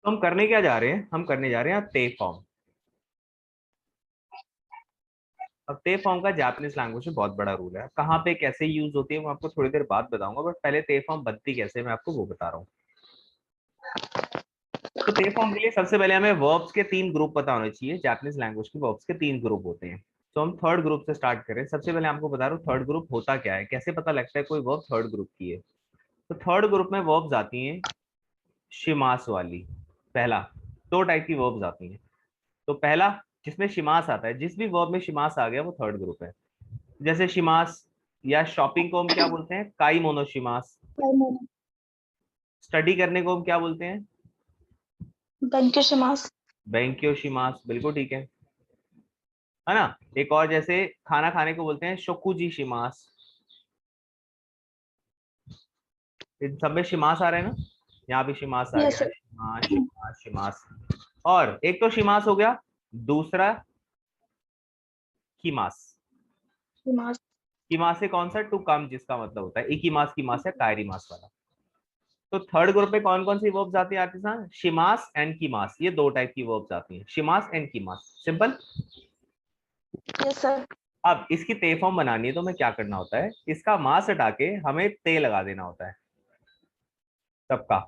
तो हम करने क्या जा रहे हैं, हम करने जा रहे हैं ते फॉर्म। अब ते फॉर्म का जापानीज लैंग्वेज में बहुत बड़ा रूल है, कहाँ पे कैसे यूज होती है वो आपको थोड़ी देर बाद बताऊंगा, बट पहले ते फॉर्म बनती कैसे मैं आपको वो बता रहा हूँ। तो ते फॉर्म के लिए सबसे पहले हमें वर्ब्स के 3 ग्रुप पता होने चाहिए। जापानीज लैंग्वेज के वर्ब्स के 3 ग्रुप होते हैं। तो हम थर्ड ग्रुप से स्टार्ट करें। सबसे पहले आपको बता रहा हूँ थर्ड ग्रुप होता क्या है, कैसे पता लगता है कोई वर्ब थर्ड ग्रुप की है। तो थर्ड ग्रुप में वर्ब्स आती हैं शिमास वाली। पहला, 2 टाइप की वर्ब्स आती हैं। तो पहला, जिसमें शिमास आता है, जिस भी वर्ब में शिमास आ गया वो थर्ड ग्रुप है। जैसे शिमास, या शॉपिंग को हम क्या बोलते हैं, काई मोनोशिमास। स्टडी करने को हम क्या बोलते हैं, बेंक्योशिमास। बेंक्योशिमास, बिल्कुल ठीक है ना। एक और, जैसे खाना खाने को बोलते हैं शोकुजी शिमास। इन सब में शिमास आ रहे हैं ना, यहाँ भी शिमास आ यस गया, सर। शिमास शिमास शिमास। और एक तो शिमास हो गया, दूसरा कीमास। शिमास। कीमास से कौन सा, टू कम, जिसका मतलब होता है इकीमास, कीमास या कायरीमास वाला। तो थर्ड ग्रुप में कौन कौन सी वर्ब्स आती है आर्टिसान, शिमास एंड कीमास, ये 2 टाइप की वर्ब्स आती हैं, शिमास एंड कीमास, सिंपल। Yes sir. अब इसकी ते फॉर्म बनानी है तो हमें क्या करना होता है, इसका मास हटा के हमें ते लगा देना होता है सबका।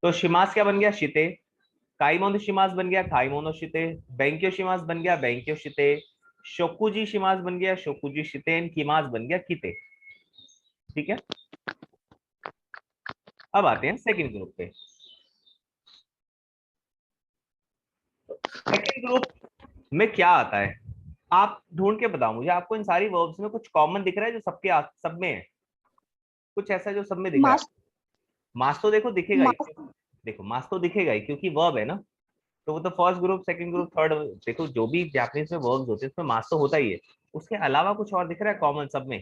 तो शिमास क्या बन गया, शिते। काइमोनो शिमास बन गया काइमोनो शिते। बेंक्यो शिमास बन गया बेंक्यो शिते। शोकुजी शिमास बन गया शोकुजी शिते एंड कीमास बन गया किते। ठीक है। अब आते हैं सेकंड ग्रुप पे। सेकंड ग्रुप में क्या आता है, आप ढूंढ के बताओ मुझे, आपको इन सारी वर्ब्स में कुछ कॉमन दिख रहा है जो सब में है, कुछ ऐसा जो सब में दिख रहा है। मास। मास तो देखो दिखेगा ही, मास। देखो मास तो दिखेगा ही क्योंकि वर्ब है ना। तो वो तो first group second group third, देखो जो भी जापानीज में वर्ब्स होते हैं उसमें मास तो होता ही है। उसके अलावा कुछ और दिख रहा है कॉमन सब में।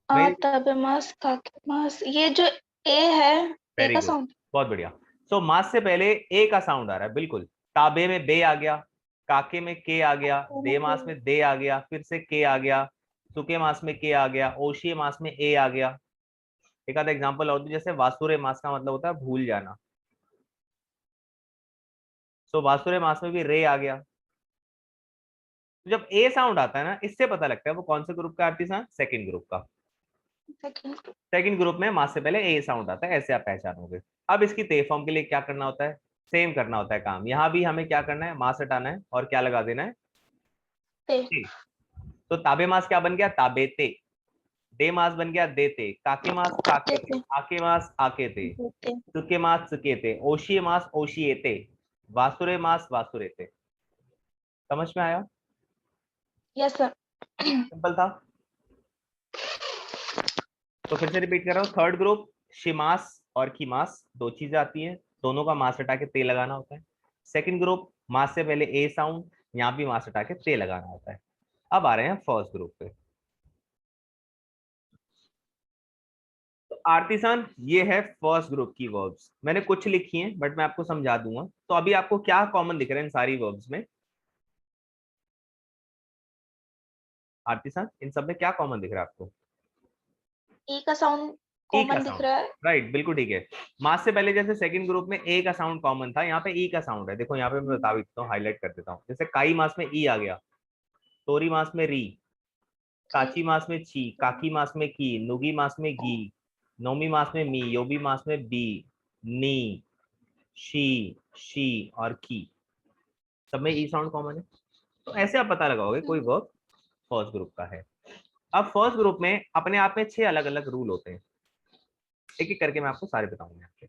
वेरी तबे मास, काके मास, ये जो ए है, ए वेरी का गुड, साउंड। बहुत बढ़िया। सो मास से पहले ए का साउंड आ रहा है, बिल्कुल। ताबे में बे आ गया, काके में के आ गया, दे मास में दे आ गया, फिर से के आ गया, सुके मास में के आ गया, ओशिये मास में ए आ गया। एक आधा एग्जांपल और दूं, जैसे वासुरे मास का मतलब होता है भूल जाना। सो वासुरे मास में भी रे आ गया। तो जब ए साउंड आता है ना, इससे पता लगता है वो कौन से ग्रुप का आर्टिस्ट, सेकंड ग्रुप का। सेकंड। सेकंड ग्रुप में मास से पहले ए साउंड आता है, ऐसे आप पहचानोगे। अब इसकी ते फॉर्म के लिए क्या करना होता है, सेम करना होता है काम। यहाँ भी हमें क्या करना है, मास हटाना है और क्या लगा देना है, ते। ते। तो ताबे मास क्या बन गया, ताबे ते। दे मास बन गया देते, काके मास काके थे, देते। आके मास आके थे, देते। सुके मास सुके थे, ओशिये मास ओशिये थे, वासुरे मास वासुरे थे। समझ में आया, यस सर। सिंपल था। तो फिर से रिपीट कर रहा हूँ, थर्ड ग्रुप शिमास और कीमास, 2 चीजें आती हैं, दोनों का मास हटा के ते लगाना होता है। सेकंड ग्रुप, मास से पहले ए साउंड, यहाँ भी मास हटा के ते लगाना होता है। अब आ रहे हैं फर्स्ट ग्रुप पे। तो आर्टिसन, ये है फर्स्ट ग्रुप की वर्ब्स, मैंने कुछ लिखी हैं बट मैं आपको समझा दूंगा। तो अभी आपको क्या कॉमन दिख रहा है इन सारी वर्ब्स में, आर्टिसन इन सब में क्या कॉमन दिख रहा है आपको, ई का साउंड ई का कॉमन दिख साउंड, रहा है। राइट, बिल्कुल ठीक है। मास से पहले जैसे सेकंड ग्रुप में ए का साउंड कॉमन था, यहाँ पे ई का साउंड है। देखो यहाँ पे मैं बता देता हूँ, हाईलाइट कर देता हूँ। जैसे काई मास में ई आ गया, तोरी मास में री, जी। काची मास में ची, काकी मास में की, नुगी मास में गी, नोमी मास में मी, योबी मास में बी, नी, शी और की, सब में ई साउंड कॉमन है। तो ऐसे आप पता लगाओगे कोई वर्ब फर्स्ट ग्रुप का है। अब फर्स्ट ग्रुप में अपने आप में 6 अलग अलग रूल होते हैं, एक एक करके मैं आपको सारे बताऊंगा यहाँ पे।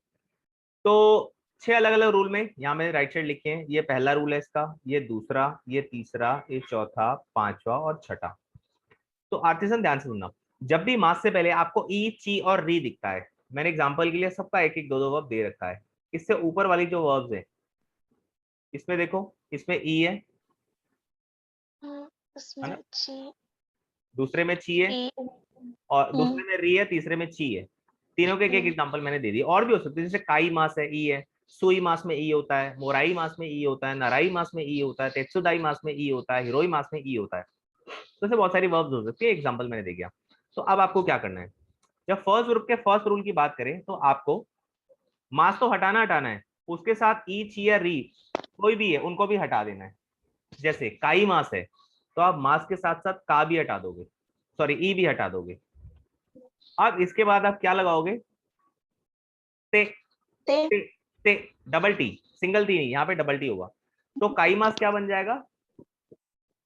तो 6 अलग अलग रूल में यहाँ मैंने राइट साइड लिखे हैं, ये पहला रूल है इसका, ये दूसरा, ये तीसरा, ये चौथा, पांचवा और छठा। तो आर्टिसन ध्यान से सुनना, जब भी मास से पहले आपको ई ची और री दिखता है, मैंने एग्जांपल के लिए सबका एक एक दो दो वर्ब दे रखा है। इससे ऊपर वाली जो वर्ब्स है, इसमें देखो, इसमें ई है उसमें ना, ची। दूसरे में ची है, ई। और दूसरे में री है, तीसरे में ची है। तीनों के एक एग्जांपल मैंने दे दिए, और भी हो सकते हैं, जैसे काई मास है ई है, सुई मास में ई होता है, मोराई मास में ई होता है, नराई मास में ई होता है, तेत्सुदाई मास में ई होता है, हिरोई मास में ई होता है। तो ऐसे बहुत सारी वर्ब्स हो सकती है, एग्जांपल मैंने दे दिया। तो अब आपको क्या करना है, जब फर्स्ट ग्रुप के फर्स्ट रूल की बात करें तो आपको मास तो हटाना हटाना है, उसके साथ ई ची या री कोई भी है उनको भी हटा देना है। जैसे काई मास है तो आप मास के साथ साथ का भी हटा दोगे, सॉरी ई भी हटा दोगे। अब इसके बाद आप क्या लगाओगे, ते, ते, ते, ते, डबल टी, सिंगल टी नहीं, यहाँ पे डबल टी होगा। तो काई मास क्या बन जाएगा,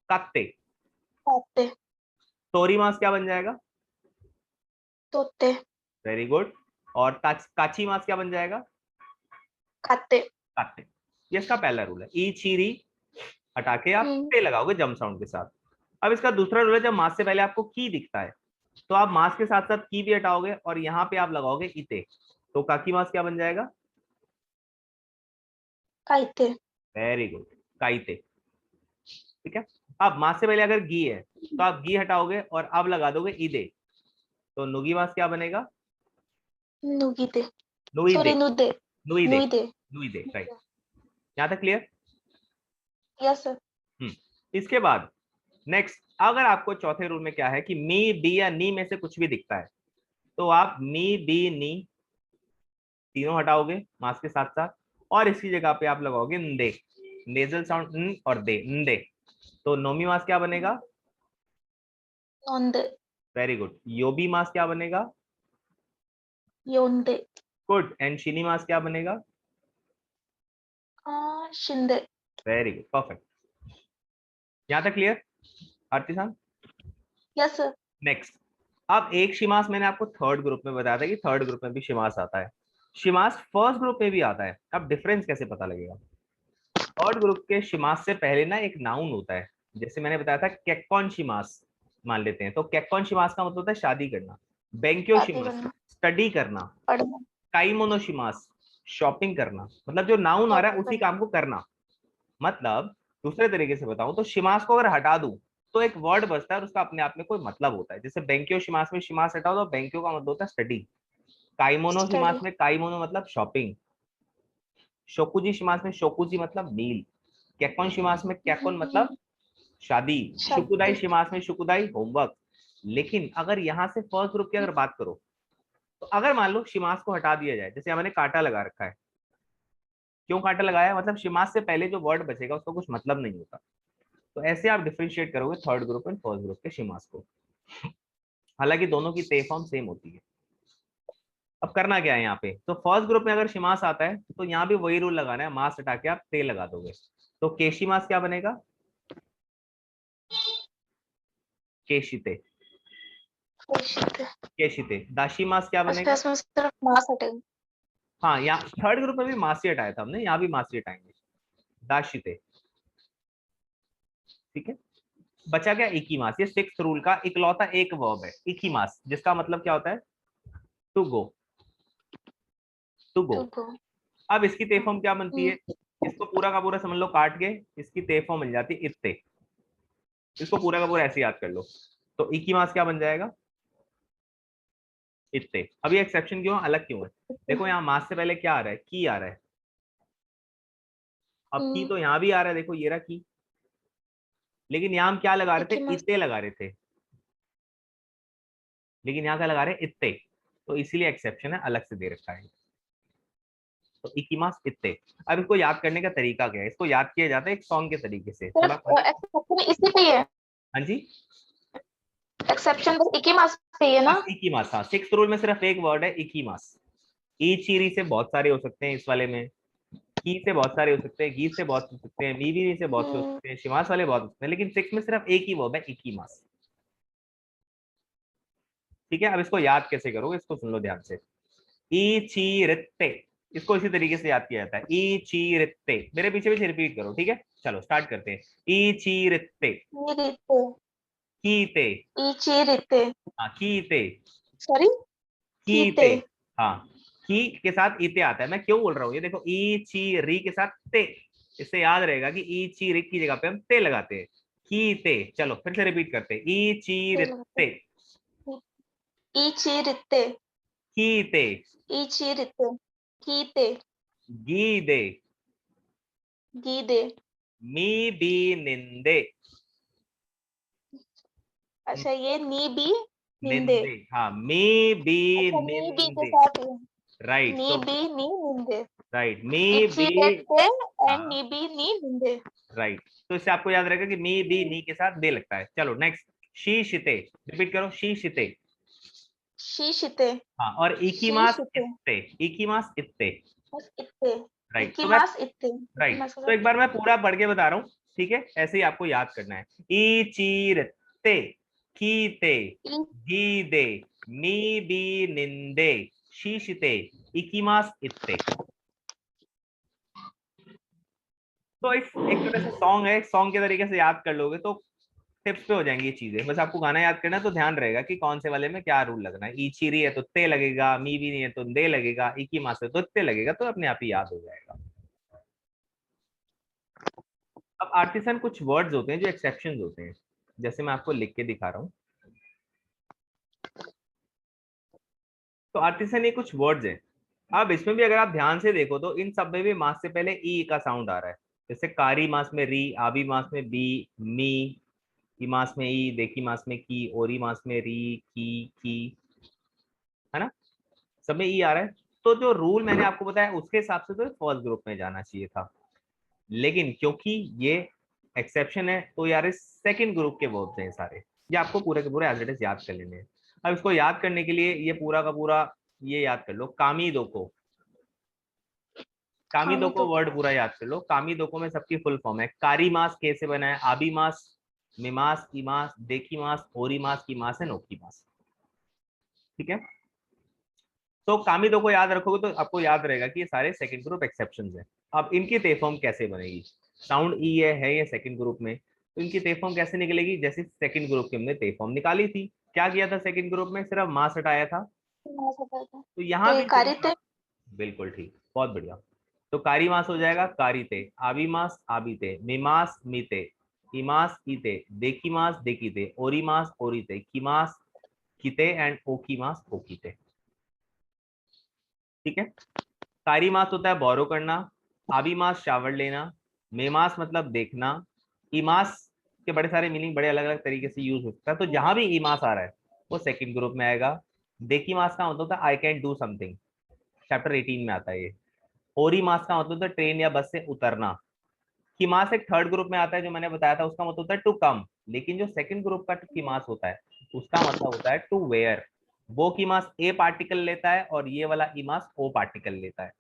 कत्ते। काते, तोरी मास क्या बन जाएगा, तोते, वेरी गुड। और काची मास क्या बन जाएगा, खाते। काते। ये इसका पहला रूल है, ई चीरी हटा के आप हम्म, ते लगाओगे जम साउंड के साथ। अब इसका दूसरा रूल है, जब मास से पहले आपको की दिखता है तो आप मास के साथ साथ की भी हटाओगे और यहाँ पे आप लगाओगे इते, तो काकी मास क्या बन जाएगा, काइते। Very good, काइते। ठीक है। अब मास से पहले अगर घी है तो आप घी हटाओगे और अब लगा दोगे ईदे, तो नुगी मास क्या बनेगा, नुगीते, नुईदे, सॉरी, नुदे, नुईदे, नुईदे। नुईदे, राइट। यहाँ तक क्लियर। Yes sir. इसके बाद नेक्स्ट, अगर आपको चौथे रूल में क्या है कि मी बी या नी में से कुछ भी दिखता है तो आप मी बी नी तीनों हटाओगे मास के साथ साथ, और इसकी जगह पे आप लगाओगे नदे, नेजल साउंड न और दे, नदे। तो नोमी मास क्या बनेगा, नोंदे, वेरी गुड। योबी मास क्या बनेगा, योंदे, गुड। एंड शिनी मास क्या बनेगा, शिंदे। Very good, perfect. यहाँ तक क्लियर आरती साहब। Yes sir. नेक्स्ट, अब एक शिमास मैंने आपको थर्ड ग्रुप में बताया था कि थर्ड ग्रुप में भी शिमास आता है, शिमास फर्स्ट ग्रुप में भी आता है। अब डिफरेंस कैसे पता लगेगा, थर्ड ग्रुप के शिमास से पहले ना एक नाउन होता है, जैसे मैंने बताया था केक्कॉन शिमास मान लेते हैं, तो केक्कॉन शिमास का मतलब होता है शादी करना, बेंक्यो शादी शिमास करना, स्टडी करना, पढ़ना, काइमोनो शिमास शॉपिंग करना, मतलब जो नाउन आ रहा है शॉपिंग उसी करना। काम को करना। मतलब दूसरे तरीके से बताऊं तो शिमास को अगर हटा दूं तो एक वर्ड बचता है और उसका अपने आप में कोई मतलब होता है। जैसे बेंक्यो शिमास में शिमास हटाओ तो बेंक्यो का मतलब होता है स्टडी, काइमोनो शिमास स्टडी। में काइमोनो मतलब शॉपिंग, शोकुजी शिमास में शोकुजी मतलब मील, केक्कोन शिमास में केक्कोन मतलब शादी, शुकुदाई शादी। शिमास में शुकुदाई होमवर्क। लेकिन अगर यहाँ से फर्स्ट ग्रुप की अगर बात करो तो अगर मान लो शिमास को हटा दिया जाए, जैसे हमने कांटा लगा रखा है, क्यों कांटा लगाया, मतलब शिमास से पहले जो वर्ड बचेगा उसका कुछ मतलब नहीं होता। तो ऐसे आप डिफरेंशिएट करोगे third group and first group के शिमास को, हालांकि दोनों की ते फॉर्म सेम होती है। अब करना क्या है यहाँ पे, तो फर्स्ट ग्रुप में अगर शिमास आता है तो यहाँ भी वही रूल लगाना है, मास हटा के आप ते लगा दोगे। तो केशी मास क्या बनेगा, केशिते, केशिते। केशिते। दाशी मास क्या अच्छा, बनेगा, इसमें सिर्फ मास हटेगा। हाँ यहाँ थर्ड ग्रुप में भी मास ही हटाया था हमने, यहाँ भी मास ही हटाएंगे, दाशिते। ठीक है। बचा गया इकी मास, ये सिक्स्थ रूल का इकलौता एक वर्ब है इकी मास, जिसका मतलब क्या होता है, to go, to go. To go. अब इसकी ते फॉर्म क्या बनती है, इसको पूरा का पूरा समझ लो काट के, इसकी ते फॉर्म मिल जाती है इत्ते, इसको पूरा का पूरा ऐसे याद कर लो। तो इकी मास क्या बन जाएगा, इत्ते। अब ये एक्सेप्शन क्यों है, अलग क्यों है, देखो यहाँ मास से पहले क्या आ रहा है, की आ रहा है। अब की तो यहाँ भी आ रहा है, देखो ये रहा की, लेकिन यहाँ हम क्या लगा रहे थे, इकी मास। इत्ते लगा रहे थे, लेकिन यहाँ क्या लगा रहे हैं, इत्ते। तो इसीलिए एक्सेप्शन है, अलग से दे रखा है। तो इकीमास इत्ते। अब इसको याद करने का तरीका क्या है, इसको याद किया जाता है एक सॉन्ग के तरीके से, थोड़ा सिर्फ एक्सेप्शन इसी पे ही है। हाँ जी, एक्सेप्शन बस इकी मास पे ही है ना। बस इकीमास, हाँ सिक्स रूल में सिर्फ एक वर्ड है इकीमास। ई चीरी से बहुत सारे हो सकते हैं इस वाले में, की से बहुत सारे हो सकते हैं, गी से बहुत हो सकते हैं, मीवी से बहुत से हो हम्म, सकते हैं, शिमास वाले बहुत हो सकते हैं, लेकिन सिक्स में सिर्फ एक ही वर्ब है इकीमास। ठीक है। अब इसको याद कैसे करोगे, इसको सुन लो ध्यान से। ई ची रित्ते, इसको इसी तरीके से याद किया जाता है, ई ची रित्ते, मेरे पीछे पीछे रिपीट करो, ठीक है। चलो स्टार्ट करते हैं, ई ची रित्ते, रीते, कीते, इची रीते, हाँ कीते, सॉरी, कीते। कीते, हाँ की के साथ ईते आता है, मैं क्यों बोल रहा हूँ, ये देखो ई ची री के साथ ते, इससे याद रहेगा कि ई ची री की जगह पे हम ते लगाते हैं, कीते। चलो फिर से रिपीट करते हैं, ई ची रित्ते, इची रीते, कीते, इची रीते, कीते, गीदे, गीदे, मी बी निंदे, अच्छा ये नी बी निंदे। निंदे, हाँ, मी बी अच्छा नी बी के निंदे, साथ राइट। नी तो बी नी निंदे। राइट, मी बी, इचिरेते एंड हाँ नी बी नी निंदे। राइट। तो इससे आपको याद रहेगा कि मी बी नी के साथ दे लगता है। चलो नेक्स्ट, शी शिते, रिपीट करो, शी शिते। शीशिते हाँ, और इकीमास शीशिते इत्ते, इकीमास इत्ते, बस इत्ते राइट। तो मैं, इक्कीमास इत्ते राइट, इक्कीमास तो एक मतलब बार मैं पूरा पढ़ के बता रहा हूँ, ठीक है, ऐसे ही आपको याद करना है। ई चीरते, कीते, इ गीदे, मी बी निंदे, शीशिते, इकीमास इत्ते। तो एक छोटा सा सॉन्ग है, सॉन्ग के तरीके से याद कर लोगे तो टिप्स पे हो जाएंगी ये चीजें। बस आपको गाना याद करना है, तो ध्यान रहेगा कि कौन से वाले में क्या रूल लगना है। ई चीरी है तो ते लगेगा, मी भी नहीं है तो दे लगेगा, इकी मास है तो ते लगेगा, तो अपने आप ही याद हो जाएगा। अब आर्टिसन कुछ वर्ड्स होते हैं जो एक्सेप्शंस होते हैं, जैसे मैं आपको लिख के दिखा रहा हूँ। तो आर्टिसन ये कुछ वर्ड्स हैं। अब इसमें भी अगर आप ध्यान से देखो तो इन सब में भी मास से पहले ई का साउंड आ रहा है। जैसे कारी मास में री, आबी मास में बी, मी, ई मास में ई, देखी मास में की, ओरी मास में री, की, है ना, सब में ई आ रहा है। तो जो रूल मैंने आपको बताया उसके हिसाब से तो फर्स्ट ग्रुप में जाना चाहिए था, लेकिन क्योंकि ये एक्सेप्शन है तो यार इस सेकंड ग्रुप के वर्ब्स हैं सारे। ये आपको पूरे के पूरे एज इट इज याद कर लेने हैं। अब इसको याद करने के लिए ये पूरा का पूरा ये याद कर लो, कामी दो को, कामी दो खामी को तो वर्ड पूरा याद कर लो। कामी दो को में सबकी फुल फॉर्म है, कारी मास कैसे बना है, आबी मास, मिमास, ईमास, देखी मास, ओरी मास, की मास है, नोकी मास, ठीक है। तो कामी दो को याद रखोगे तो आपको याद रहेगा कि ये सारे सेकंड ग्रुप एक्सेप्शंस हैं। अब इनकी ते फॉर्म कैसे बनेगी, साउंड ई है ये सेकंड ग्रुप में, तो इनकी ते फॉर्म कैसे निकलेगी, जैसे सेकंड ग्रुप की हमने ते फॉर्म निकाली थी। क्या किया था सेकंड ग्रुप में, सिर्फ मास हटाया था। ना सकता था। तो तो यहाँ ये भी सेम कारिते बात, बिल्कुल ठीक, बहुत बढ़िया। तो कारी मास हो जाएगा कारीते, आबी मास आबीते, मिमास मीते, इमास ईते, देखी मास देखीते, ओरी मास ओरीते, किमास किते एंड ओकी मास ओकीते, ठीक है। कारी मास होता है बोरो करना, आबी मास शावर लेना, मेमास मतलब देखना, इमास के बड़े सारे मीनिंग बड़े अलग अलग तरीके से यूज होता है, तो जहां भी इमास आ रहा है वो सेकंड ग्रुप में आएगा। देखी मास का मतलब होता है I can do something, chapter 18 में आता है ये। ओरी मास का मतलब होता है ट्रेन या बस से उतरना। किमास एक थर्ड ग्रुप में आता है जो मैंने बताया था, उसका मतलब होता है टू कम, लेकिन जो सेकंड ग्रुप का किमास होता है उसका मतलब होता है टू वेयर। वो किमास ए पार्टिकल लेता है और ये वाला इमास ओ पार्टिकल लेता है।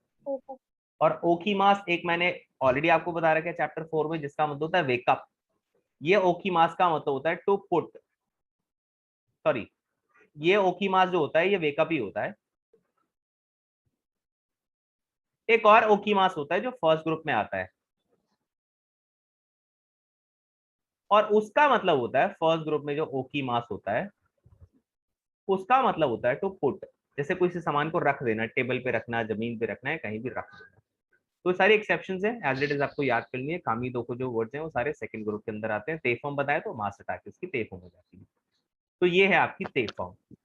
और ओ की मास एक मैंने ऑलरेडी आपको बता रखा है चैप्टर 4 में, जिसका मतलब होता है वेकअप। ये ओ की मास का मतलब होता है टू पुट, सॉरी, ये ओ की मास जो होता है ये वेकअप ही होता है। एक और ओ की मास होता है जो फर्स्ट ग्रुप में आता है, और उसका मतलब होता है फर्स्ट ग्रुप में जो ओ की मास होता है उसका मतलब होता है टू पुट। जैसे कोई से सामान को रख देना, टेबल पे रखना, जमीन पे रखना है, कहीं भी रख देना। तो सारी एक्सेप्शंस हैं, एज इट इज आपको याद करनी है। कामी दो को जो वर्ड्स हैं वो सारे सेकंड ग्रुप के अंदर आते हैं। ते फॉर्म बताया तो मास हटा के उसकी ते फॉर्म हो जाती है। तो ये है आपकी ते फॉर्म।